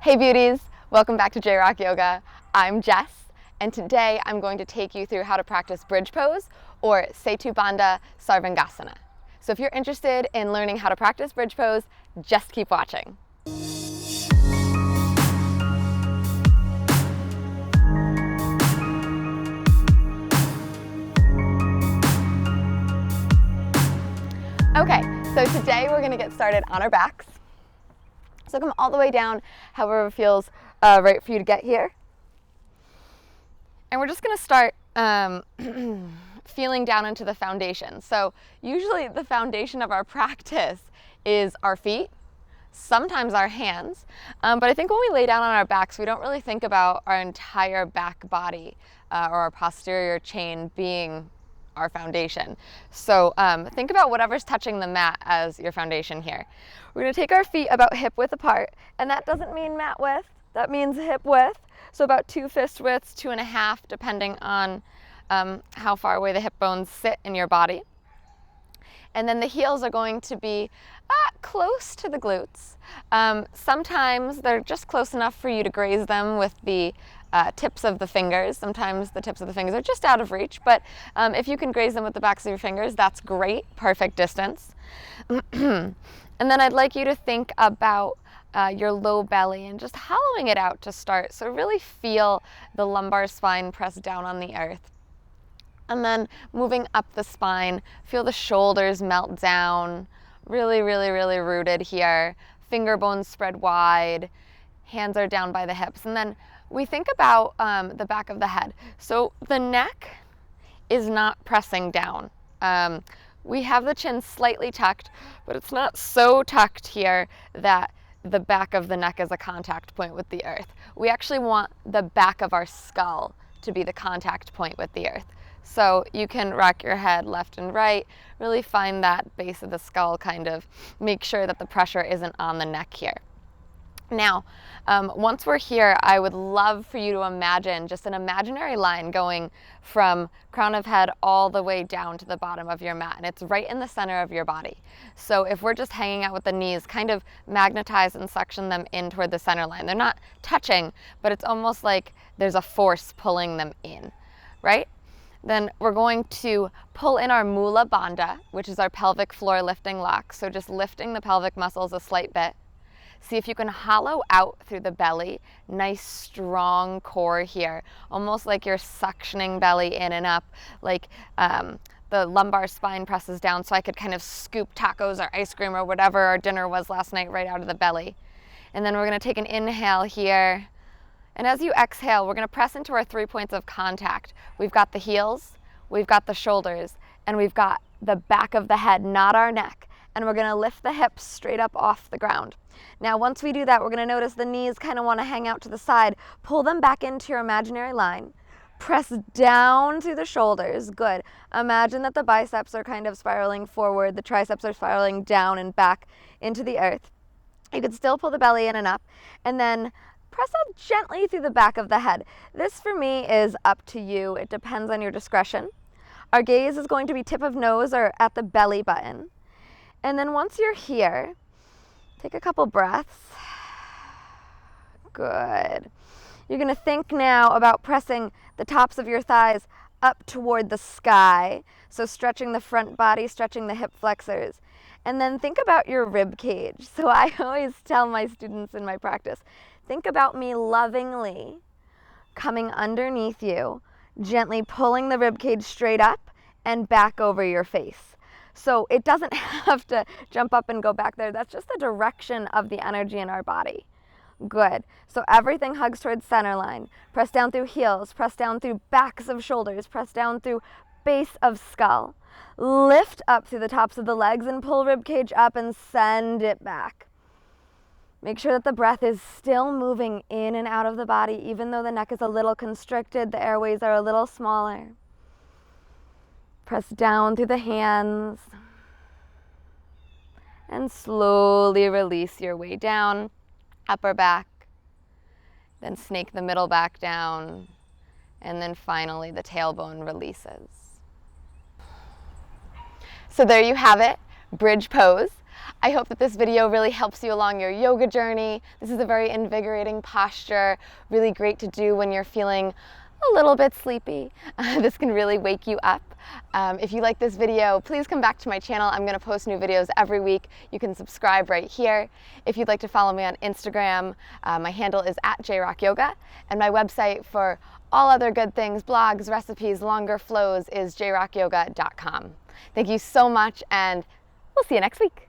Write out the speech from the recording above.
Hey beauties, welcome back to J-Rock Yoga. I'm Jess, and today I'm going to take you through how to practice bridge pose or Setu Bandha Sarvangasana. So if you're interested in learning how to practice bridge pose, just keep watching. Okay, so today we're going to get started on our backs. So come all the way down, however it feels right for you to get here. And we're just going to start feeling down into the foundation. So usually the foundation of our practice is our feet, sometimes our hands, but I think when we lay down on our backs, we don't really think about our entire back body or our posterior chain being our foundation. So think about whatever's touching the mat as your foundation here. We're going to take our feet about hip width apart, and that doesn't mean mat width, that means hip width. So about 2 fist widths, 2.5, depending on how far away the hip bones sit in your body. And then the heels are going to be close to the glutes. Sometimes they're just close enough for you to graze them with the tips of the fingers. Sometimes the tips of the fingers are just out of reach, but if you can graze them with the backs of your fingers, that's great, perfect distance. And then I'd like you to think about your low belly and just hollowing it out to start. So really feel the lumbar spine press down on the earth. And then moving up the spine, feel the shoulders melt down, really, really, really rooted here. Finger bones spread wide, hands are down by the hips. And then we think about the back of the head. So the neck is not pressing down. We have the chin slightly tucked, but it's not so tucked here that the back of the neck is a contact point with the earth. We actually want the back of our skull to be the contact point with the earth. So you can rock your head left and right, really find that base of the skull, kind of make sure that the pressure isn't on the neck here. Now, once we're here, I would love for you to imagine just an imaginary line going from crown of head all the way down to the bottom of your mat, and it's right in the center of your body. So if we're just hanging out with the knees, kind of magnetize and suction them in toward the center line. They're not touching, but it's almost like there's a force pulling them in, right? Then we're going to pull in our Mula Bandha, which is our pelvic floor lifting lock. So just lifting the pelvic muscles a slight bit. See if you can hollow out through the belly. Nice strong core here, almost like you're suctioning belly in and up, like the lumbar spine presses down, so I could kind of scoop tacos or ice cream or whatever our dinner was last night right out of the belly. And then we're going to take an inhale here. And as you exhale, we're going to press into our 3 points of contact. We've got the heels, we've got the shoulders, and we've got the back of the head, not our neck. And we're going to lift the hips straight up off the ground. Now, once we do that, we're going to notice the knees kind of want to hang out to the side. Pull them back into your imaginary line. Press down through the shoulders. Good. Imagine that the biceps are kind of spiraling forward. The triceps are spiraling down and back into the earth. You could still pull the belly in and up. And then press up gently through the back of the head. This for me is up to you. It depends on your discretion. Our gaze is going to be tip of nose or at the belly button. And then once you're here, take a couple breaths. Good. You're going to think now about pressing the tops of your thighs up toward the sky. So stretching the front body, stretching the hip flexors. And then think about your rib cage. So I always tell my students in my practice, think about me lovingly coming underneath you, gently pulling the rib cage straight up and back over your face. So it doesn't have to jump up and go back there. That's just the direction of the energy in our body. Good. So everything hugs towards center line. Press down through heels, press down through backs of shoulders, press down through base of skull. Lift up through the tops of the legs and pull rib cage up and send it back. Make sure that the breath is still moving in and out of the body, even though the neck is a little constricted, the airways are a little smaller. Press down through the hands and slowly release your way down, upper back, then snake the middle back down, and then finally the tailbone releases. So there you have it, bridge pose. I hope that this video really helps you along your yoga journey. This is a very invigorating posture, really great to do when you're feeling a little bit sleepy. This can really wake you up. If you like this video, please come back to my channel. I'm going to post new videos every week. You can subscribe right here. If you'd like to follow me on Instagram, my handle is @jrockyoga, and my website for all other good things, blogs, recipes, longer flows, is jrockyoga.com. Thank you so much, and we'll see you next week.